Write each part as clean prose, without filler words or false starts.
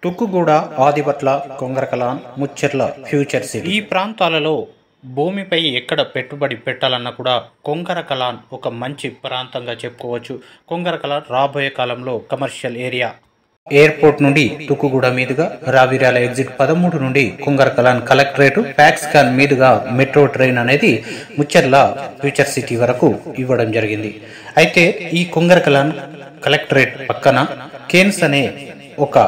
Tukkuguda, Adibatla, Kongarakalan, Mucherla future city ఈ ప్రాంతాలలో భూమిపై ఎక్కడ పెట్టుబడి పెట్టాలన్నా కూడా కొంగరకలాన్ ఒక మంచి ప్రాంతంగా చెప్పుకోవచ్చు. కొంగరకలాన్ రాబోయే కాలంలో కమర్షియల్ ఏరియా. ఎయిర్పోర్ట్ నుండి తుక్కుగూడ మీదుగా రావిరాల ఎగ్జిట్ 13 నుండి కొంగరకలాన్ కలెక్టరేట్ ఫ్యాక్స్కాన్ మీదుగా మెట్రో ట్రైన్ అనేది ముచ్చెర్ల ఫ్యూచర్ సిటీ వరకు ఇవ్వడం జరిగింది. అయితే ఈ కొంగరకలాన్ కలెక్టరేట్ పక్కన కేన్స్ అనే ఒక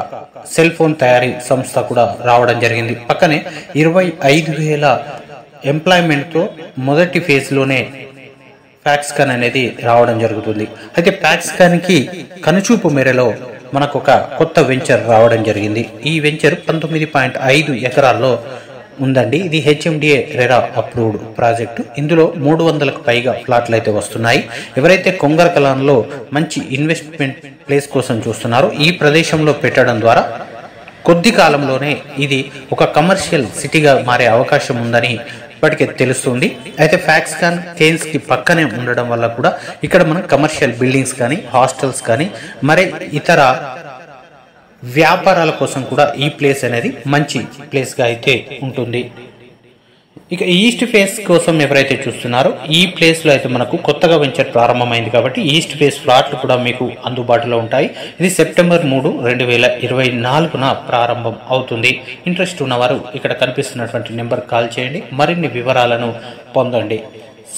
సెల్ ఫోన్ తయారీ సంస్థ కూడా రావడం జరిగింది. పక్కనే 25,000 ఎంప్లాయ్మెంట్తో మొదటి ఫేజ్లోనే ఫ్యాక్స్కాన్ అనేది రావడం జరుగుతుంది. అయితే ఫ్యాక్స్కాన్కి కనుచూపు మేరలో మనకు ఒక కొత్త వెంచర్ రావడం జరిగింది. ఈ వెంచర్ 19.5 ఎకరాల్లో ఉందండి. ఇది హెచ్ఎండిఏ రెరా అప్రూవ్డ్ ప్రాజెక్టు. ఇందులో 300కు పైగా ఫ్లాట్లు అయితే వస్తున్నాయి. ఎవరైతే కొంగరకలాన్లో మంచి ఇన్వెస్ట్మెంట్ ప్లేస్ కోసం చూస్తున్నారో ఈ ప్రదేశంలో పెట్టడం ద్వారా కొద్ది కాలంలోనే ఇది ఒక కమర్షియల్ సిటీగా మారే అవకాశం ఉందని ఇప్పటికే తెలుస్తుంది. అయితే ఫ్యాక్స్కాన్ కేన్స్ కి పక్కనే ఉండడం వల్ల కూడా ఇక్కడ మనం కమర్షియల్ బిల్డింగ్స్ కానీ హాస్టల్స్ కానీ మరి ఇతర వ్యాపారాల కోసం కూడా ఈ ప్లేస్ అనేది మంచి ప్లేస్ గా అయితే ఉంటుంది. ఇక ఈస్ట్ ఫేస్ కోసం ఎవరైతే చూస్తున్నారో ఈ ప్లేస్ లో అయితే మనకు కొత్తగా వెంచర్ ప్రారంభమైంది కాబట్టి ఈస్ట్ ఫేస్ ఫ్లాట్లు కూడా మీకు అందుబాటులో ఉంటాయి. ఇది సెప్టెంబర్ 3, 2024 ప్రారంభం అవుతుంది. ఇంట్రెస్ట్ ఉన్నవారు ఇక్కడ కనిపిస్తున్నటువంటి నెంబర్ కాల్ చేయండి. మరిన్ని వివరాలను పొందండి.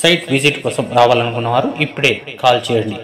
సైట్ విజిట్ కోసం రావాలనుకున్న వారు ఇప్పుడే కాల్ చేయండి.